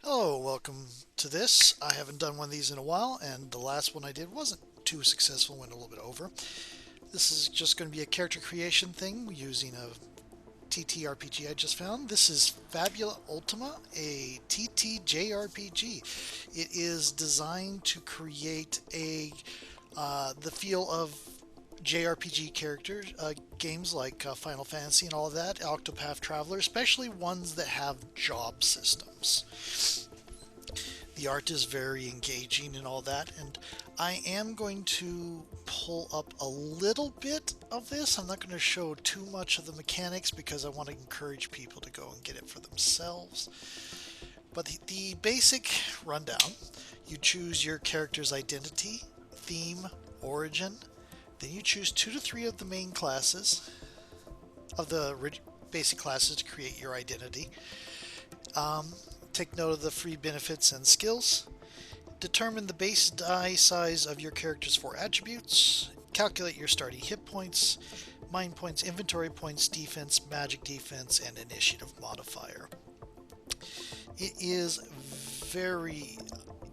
Hello, welcome to this. I haven't done one of these in a while, and the last one I did wasn't too successful, went a little bit over. This is just going to be a character creation thing using a TTRPG I just found. This is Fabula Ultima, a TTJRPG. It is designed to create the feel of JRPG characters, games like Final Fantasy and all of that, Octopath Traveler, especially ones that have job systems. The art is very engaging and all that, and I am going to pull up a little bit of this. I'm not going to show too much of the mechanics because I want to encourage people to go and get it for themselves. But the basic rundown, you choose your character's identity, theme, origin, then you choose 2 to 3 of the main classes, of the basic classes to create your identity. Um, Take note of the free benefits and skills. Determine the base die size of your character's 4 attributes. Calculate your starting hit points, mind points, inventory points, defense, magic defense, and initiative modifier. It is very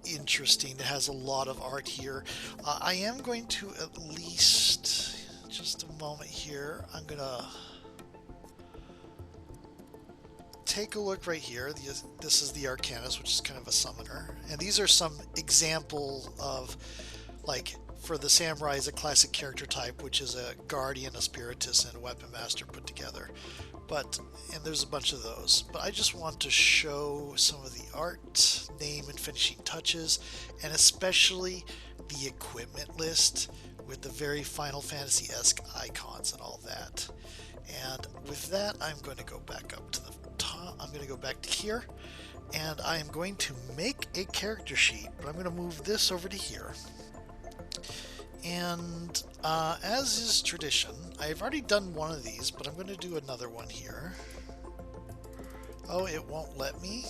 interesting. It has a lot of art here. I am going to at least, just a moment here, I'm going to take a look right here. This is the Arcanist, which is kind of a summoner. And these are some example of, like, for the Samurai is a classic character type, which is a Guardian, a Spiritist, and a Weapon Master put together. And there's a bunch of those. But I just want to show some of the art, name, and finishing touches, and especially the equipment list with the very Final Fantasy-esque icons and all that. And with that, I'm going to go back up to the top. I'm going to go back to here, and I am going to make a character sheet, but I'm going to move this over to here. And as is tradition, I've already done one of these, but I'm going to do another one here. Oh, it won't let me.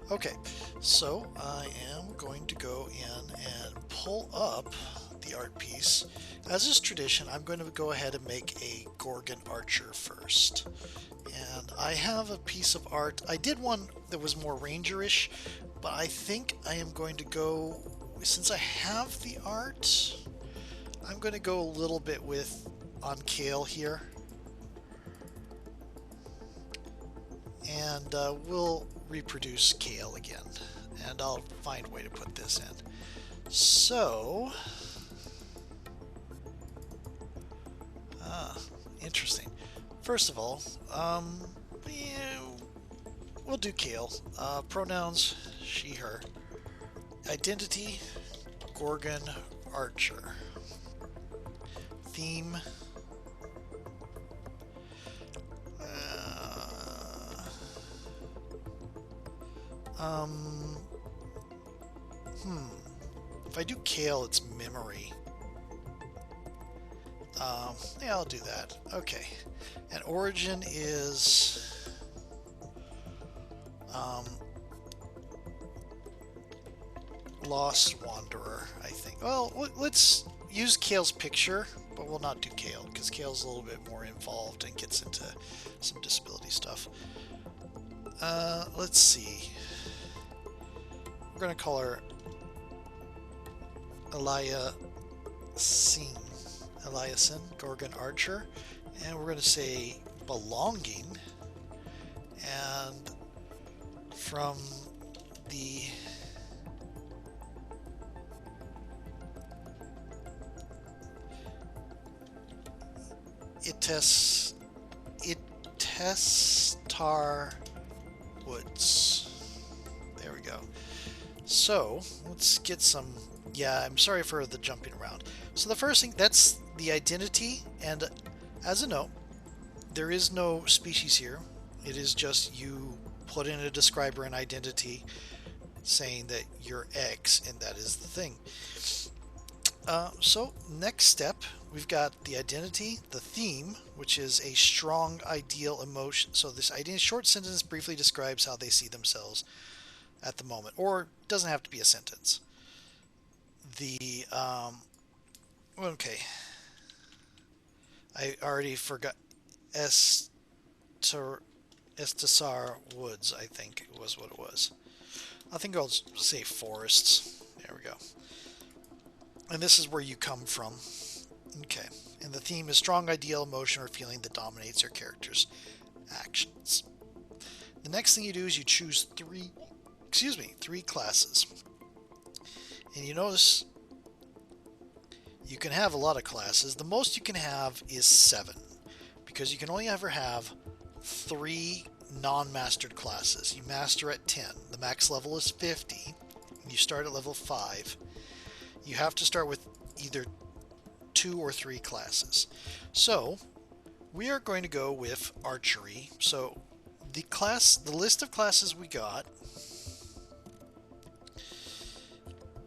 Okay, so I am going to go in and pull up the art piece. As is tradition, I'm going to go ahead and make a Gorgon archer first. And I have a piece of art. I did one that was more ranger-ish, but I think I am going to go, since I have the art, I'm going to go a little bit on Kale here. And we'll reproduce Kale again. And I'll find a way to put this in. So, interesting. First of all, yeah, we'll do Kale. Pronouns, she, her. Identity, Gorgon, Archer. Theme, uh, um, if I do Kale, it's memory. Yeah, I'll do that. Okay. And origin is um, Lost Wanderer, I think. Well, let's use Kale's picture, but we'll not do Kale because Kale's a little bit more involved and gets into some disability stuff. Let's see. We're gonna call her Elia Singh. Eliason, Gorgon Archer, and we're going to say belonging, and from the Itestar Woods. There we go. So let's get some. Yeah, I'm sorry for the jumping around. So the first thing, that's the identity, and as a note, there is no species here. It is just you put in a describer and identity saying that you're X, and that is the thing. So next step, we've got the identity, the theme, which is a strong ideal emotion. So this idea, short sentence briefly describes how they see themselves at the moment, or doesn't have to be a sentence. The okay, I already forgot. Ester Estisar Woods, I think was what it was. I think I'll say forests. There we go. And this is where you come from. Okay. And the theme is strong ideal, emotion, or feeling that dominates your character's actions. The next thing you do is you choose three classes. And you notice you can have a lot of classes. The most you can have is 7, because you can only ever have 3 non-mastered classes. You master at 10. The max level is 50. And you start at level 5. You have to start with either 2 or 3 classes. So we are going to go with archery. So the list of classes we got,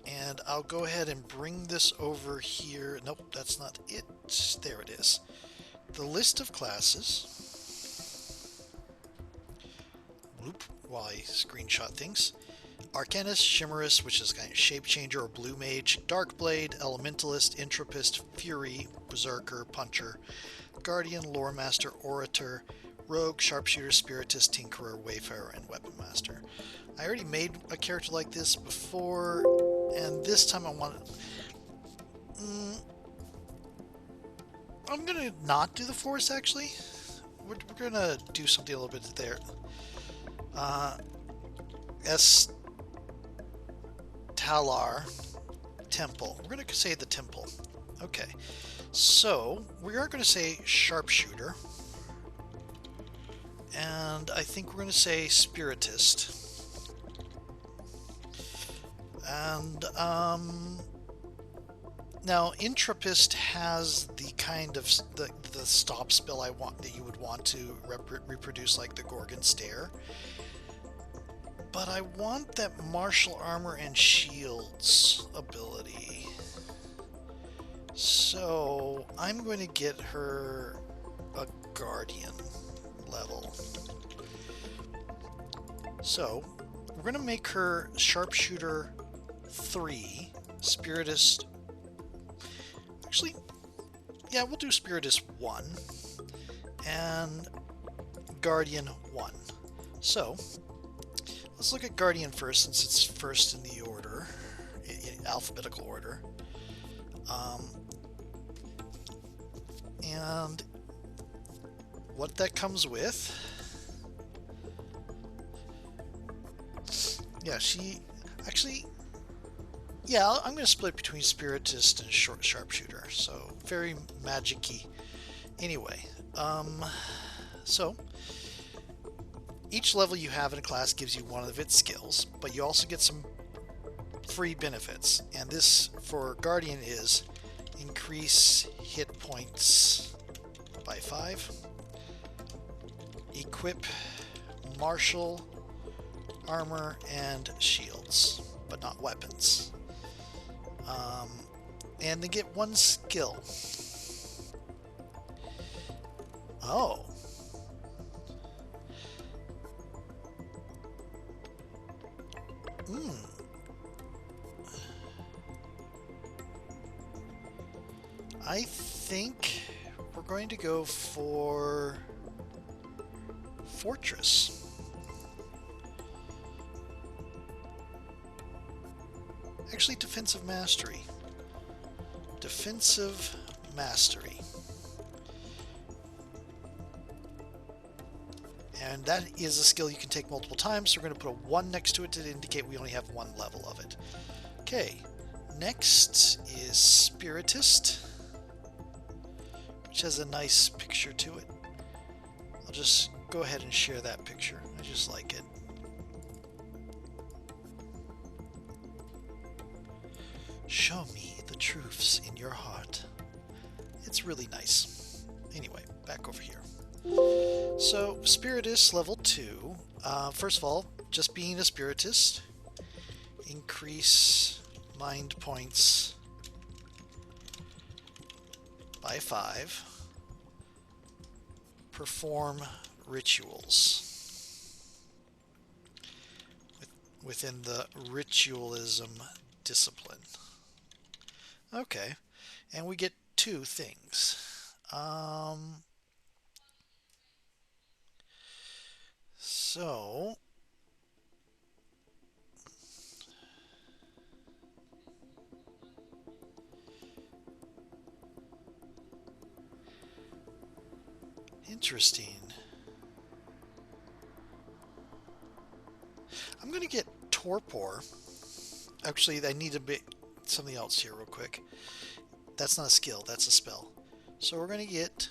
and I'll go ahead and bring this over here. Nope, that's not it. There it is. The list of classes. Whoop, while I screenshot things. Arcanist, Chimerist, which is kind of Shape Changer or Blue Mage, Darkblade, Elementalist, Entropist, Fury, Berserker, Puncher, Guardian, Lore Master, Orator, Rogue, Sharpshooter, Spiritist, Tinkerer, Wayfarer, and Weapon Master. I already made a character like this before, and this time I want to... I'm going to not do the Forest, actually. We're going to do something a little bit there. Talar Temple. We're going to say the Temple. Okay. So, we are going to say Sharpshooter. And I think we're going to say Spiritist. And, now, Entropist has the kind of the stop spell I want that you would want to reproduce, like the Gorgon Stare. But I want that martial armor and shields ability. So I'm going to get her a guardian level. So we're going to make her Sharpshooter 3, Spiritist. Actually, yeah, we'll do Spiritist 1 and Guardian 1. So let's look at Guardian first, since it's first in the order, in alphabetical order. And what that comes with... Yeah, she... Actually... Yeah, I'm going to split between Spiritist and Sharpshooter, so very magic-y. Anyway, so... Each level you have in a class gives you one of its skills, but you also get some free benefits. And this for Guardian is increase hit points by 5, equip martial armor and shields, but not weapons. And they get 1 skill. Oh. I think we're going to go for Fortress. Actually, Defensive Mastery. Defensive Mastery. And that is a skill you can take multiple times, so we're going to put a 1 next to it to indicate we only have 1 level of it. Okay, next is Spiritist, which has a nice picture to it. I'll just go ahead and share that picture. I just like it. Show me the truths in your heart. It's really nice. Anyway, back over here. So, Spiritist level 2. First of all, just being a Spiritist, increase mind points by 5. Perform rituals within the ritualism discipline. Okay, and we get 2 things. So interesting. I'm going to get torpor. Actually, I need a bit something else here real quick. That's not a skill, that's a spell. So we're going to get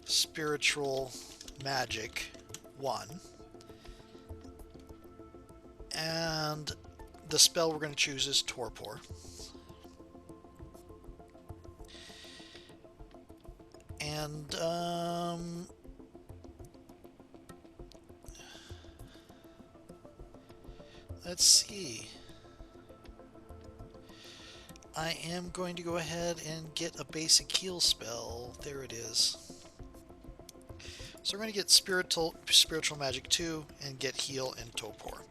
spiritual magic 1. And the spell we're going to choose is torpor. And let's see. I am going to go ahead and get a basic heal spell. There it is. So we're going to get spiritual magic 2 and get heal and torpor.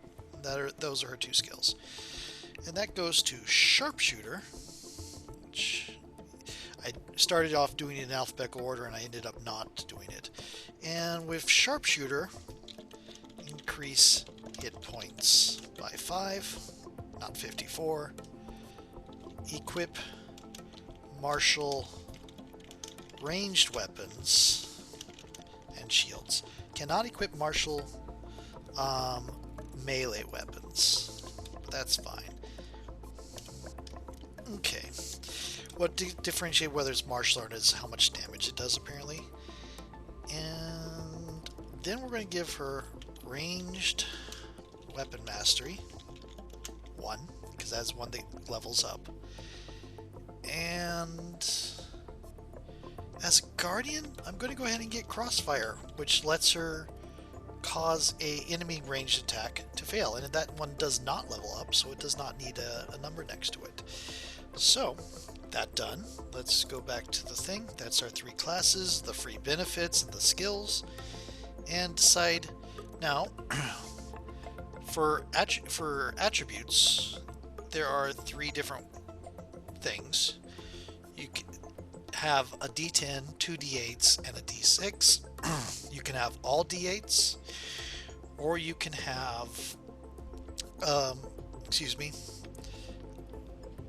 Those are her 2 skills. And that goes to sharpshooter, which I started off doing it in alphabetical order and I ended up not doing it. And with sharpshooter, increase hit points by 5, not 54. Equip martial ranged weapons and shields. Cannot equip martial melee weapons. That's fine. Okay. What differentiate whether it's martial art is how much damage it does apparently. And then we're going to give her ranged weapon mastery 1, because that's one that levels up. And as a guardian, I'm going to go ahead and get crossfire, which lets her cause a enemy ranged attack to fail, and that one does not level up, so it does not need a number next to it. So that done, let's go back to the thing. That's our 3 classes, the free benefits and the skills, and decide now for attributes there are 3 different things. You can have a D10, 2 D8s, and a D6. You can have all D8s, or you can have, 2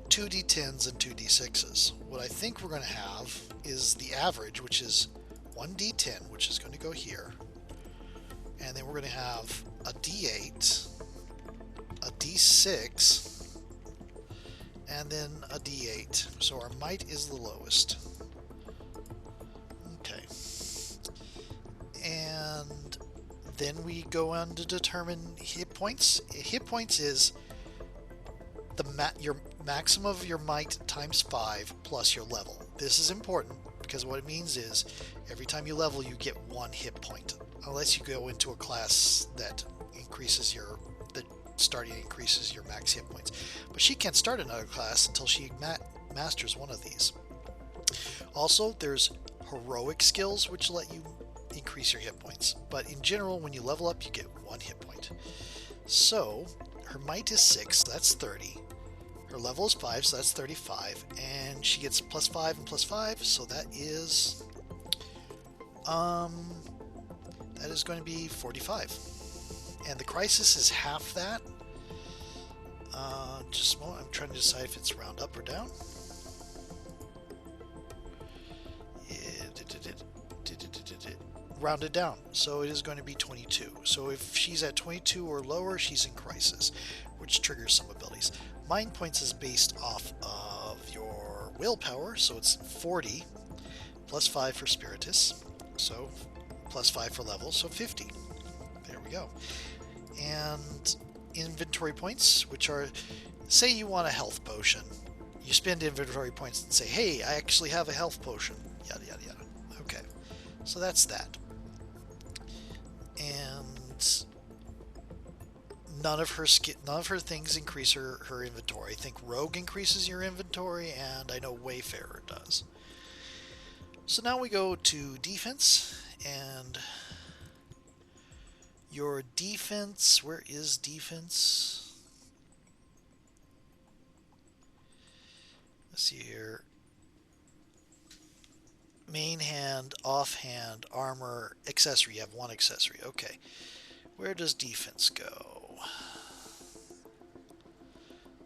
D10s and 2 D6s. What I think we're going to have is the average, which is 1 D10, which is going to go here, and then we're going to have a D8, a D6, and then a D8. So our might is the lowest. Okay. And then we go on to determine hit points. Hit points is your maximum of your might times 5 plus your level. This is important because what it means is every time you level you get 1 hit point, unless you go into a class that increases your max hit points. But she can't start another class until she masters one of these. Also, there's heroic skills which let you increase your hit points, but in general when you level up you get 1 hit point. So her might is 6, so that's 30. Her level is 5, so that's 35, and she gets plus 5 and plus 5, so that is going to be 45. And the crisis is half that. Just a moment, I'm trying to decide if it's round up or down. Rounded down, so it is going to be 22. So if she's at 22 or lower, she's in crisis, which triggers some abilities. Mind points is based off of your willpower, so it's 40 plus 5 for spiritus, so plus 5 for level, so 50. There we go. And inventory points, which are, say you want a health potion, you spend inventory points and say, hey, I actually have a health potion, yada yada yada. Okay, so that's that. And none of her things increase her inventory. I think Rogue increases your inventory, and I know Wayfarer does. So now we go to defense, and your defense, where is defense? Let's see here. Main hand, offhand, armor, accessory. You have one accessory. Okay. Where does defense go?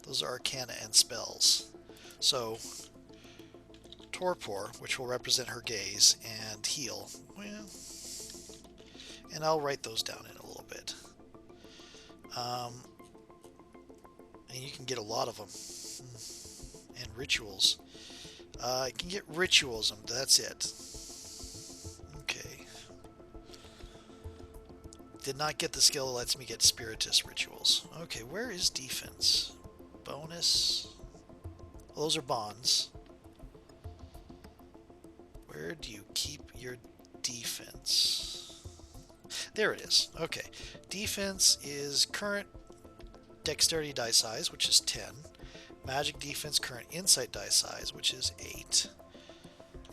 Those are arcana and spells. So, torpor, which will represent her gaze, and heal. Well, and I'll write those down in a little bit. And you can get a lot of them. And rituals. I can get rituals, that's it. Okay. Did not get the skill that lets me get spiritist rituals. Okay, where is defense? Bonus. Well, those are bonds. Where do you keep your defense? There it is. Okay. Defense is current dexterity die size, which is 10. Magic defense current insight die size, which is 8.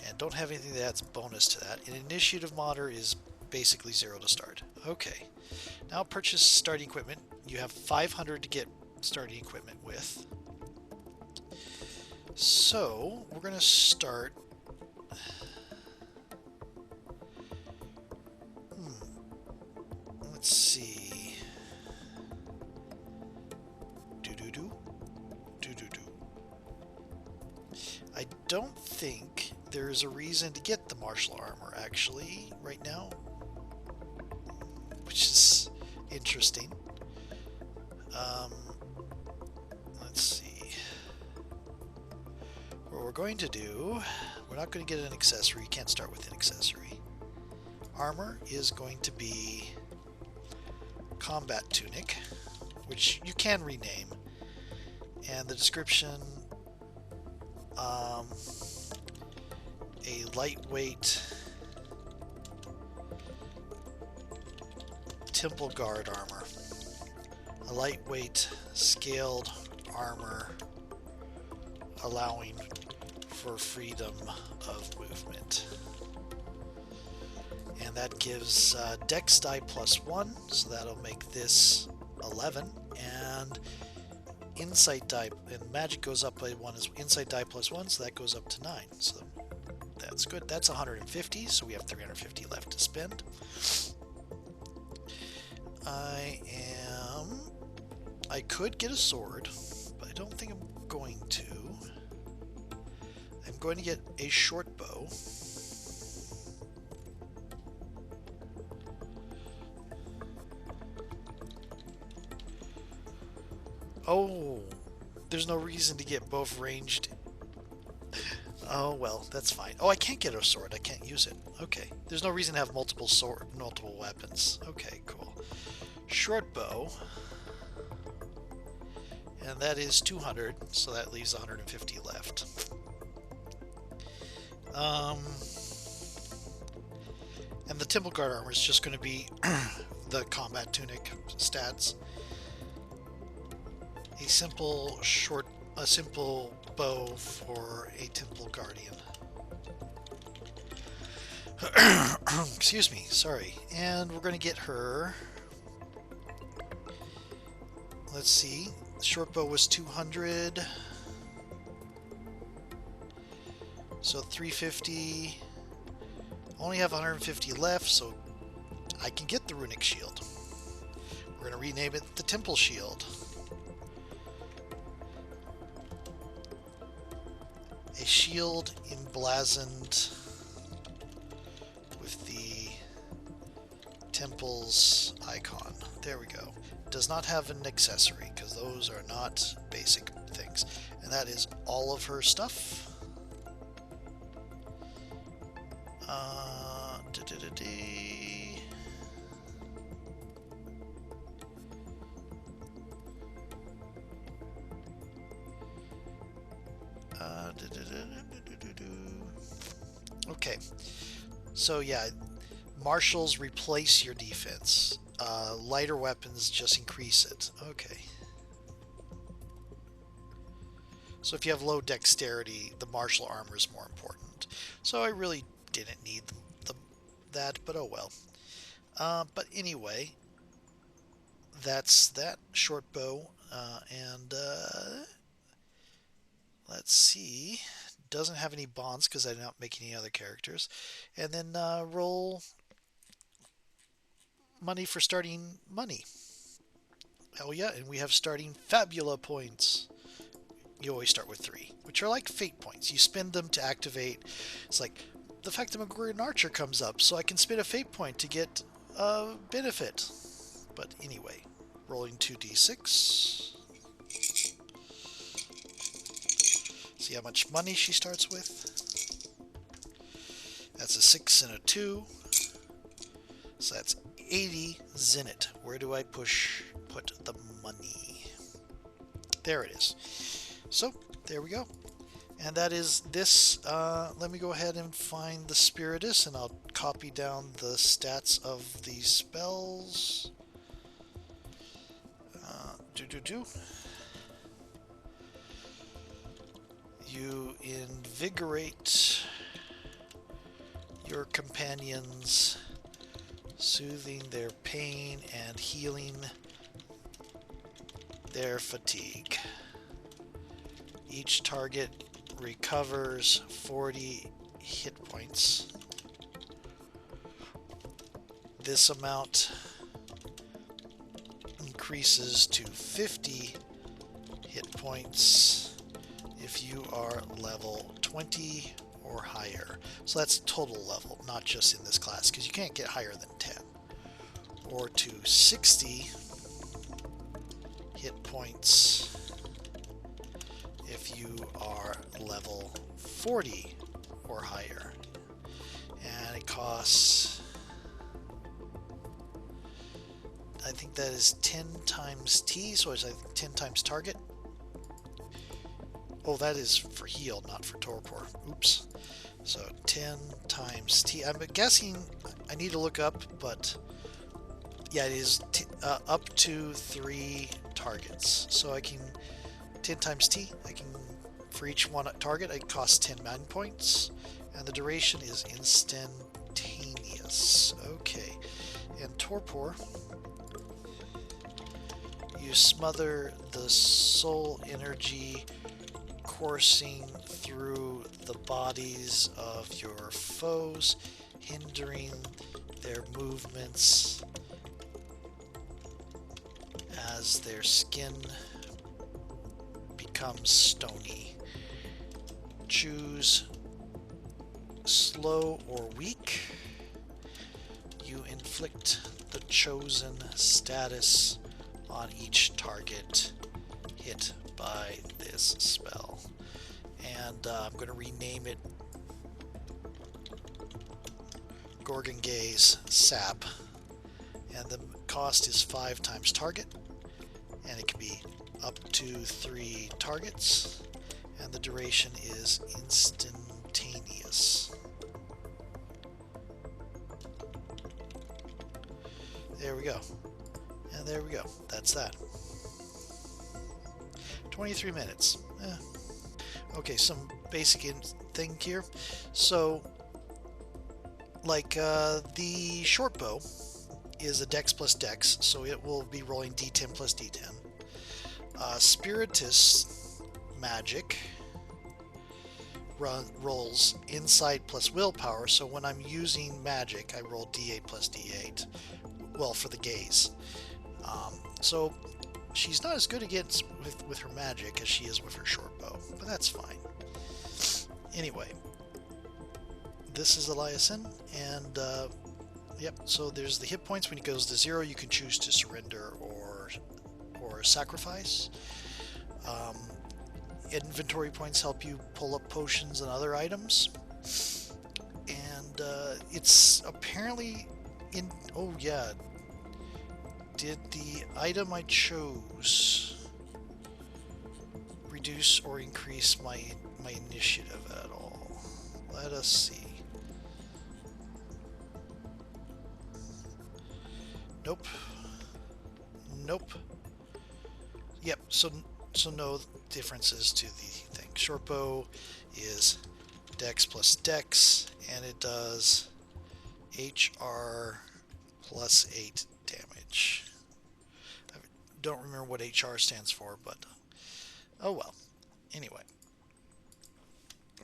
And don't have anything that's bonus to that. And initiative monitor is basically 0 to start. Okay. Now purchase starting equipment. You have 500 to get starting equipment with. So we're going to start. Let's see. I don't think there's a reason to get the martial armor actually right now, which is interesting. Let's see. What we're going to do, we're not going to get an accessory. You can't start with an accessory. Armor is going to be combat tunic, which you can rename. And the description, a lightweight temple guard armor, a lightweight scaled armor allowing for freedom of movement. And that gives dex die +1, so that'll make this 11, and insight die, and magic goes up by 1 as insight die +1, so that goes up to 9. So that's good. That's 150, so we have 350 left to spend. I could get a sword, but I don't think I'm going to. I'm going to get a short bow. Oh, there's no reason to get both ranged. Oh, well, that's fine. Oh, I can't get a sword. I can't use it. Okay. There's no reason to have multiple weapons. Okay, cool. Short bow. And that is 200, so that leaves 150 left. And the temple guard armor is just going to be the combat tunic stats. A simple bow for a temple guardian. Excuse me, sorry. And we're going to get her. Let's see. Short bow was 200. So 350. Only have 150 left, so I can get the runic shield. We're going to rename it the temple shield. A shield emblazoned with the temple's icon. There we go. Does not have an accessory because those are not basic things. And that is all of her stuff. Okay, so yeah, martials replace your defense. Lighter weapons just increase it. Okay. So if you have low dexterity, the martial armor is more important. So I really didn't need that, but oh well. But anyway, that's that short bow. And let's see. doesn't have any bonds because I did not make any other characters. And then roll money for starting money. Oh yeah, and we have starting Fabula points. You always start with 3, which are like fate points. You spend them to activate. It's like the fact that Gorgon Archer comes up, so I can spend a fate point to get a benefit. But anyway, rolling 2d6. See how much money she starts with. That's a 6 and a 2. So that's 80 zenit. Where do I put the money? There it is. So, there we go. And that is this. Let me go ahead and find the Spiritus, and I'll copy down the stats of these spells. You invigorate your companions, soothing their pain and healing their fatigue. Each target recovers 40 hit points. This amount increases to 50 hit points if you are level 20 or higher. So that's total level, not just in this class, because you can't get higher than 10. Or to 60 hit points if you are level 40 or higher. And it costs, I think that is 10 times T, so it's like 10 times target. Oh, that is for heal, not for torpor. Oops. So 10 times T. I'm guessing I need to look up, but yeah, it is up to 3 targets. So I can 10 times T. I can, for each one target, it costs 10 man points, and the duration is instantaneous. Okay, and torpor. You smother the soul energy coursing through the bodies of your foes, hindering their movements as their skin becomes stony. Choose slow or weak. You inflict the chosen status on each target hit by this spell. And I'm going to rename it Gorgon Gaze Sap. And the cost is 5 times target. And it can be up to 3 targets. And the duration is instantaneous. There we go. And there we go. That's that. 23 minutes. Okay, some basic thing here. So, like the short bow is a dex plus dex, so it will be rolling d10 plus d10. Spiritus magic rolls insight plus willpower, so when I'm using magic, I roll d8 plus d8. Well, for the gaze. So she's not as good against with her magic as she is with her short bow, but that's fine. Anyway, this is Eliason, and yep. So there's the hit points. When it goes to 0, you can choose to surrender or sacrifice. Inventory points help you pull up potions and other items, and it's apparently in. Oh yeah. Did the item I chose reduce or increase my initiative at all? Let us see. Nope. Nope. Yep. So no differences to the thing. Short bow is dex plus dex, and it does HR plus 8 damage. I don't remember what HR stands for, but oh well. Anyway,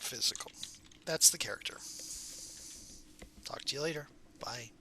physical. That's the character. Talk to you later. Bye.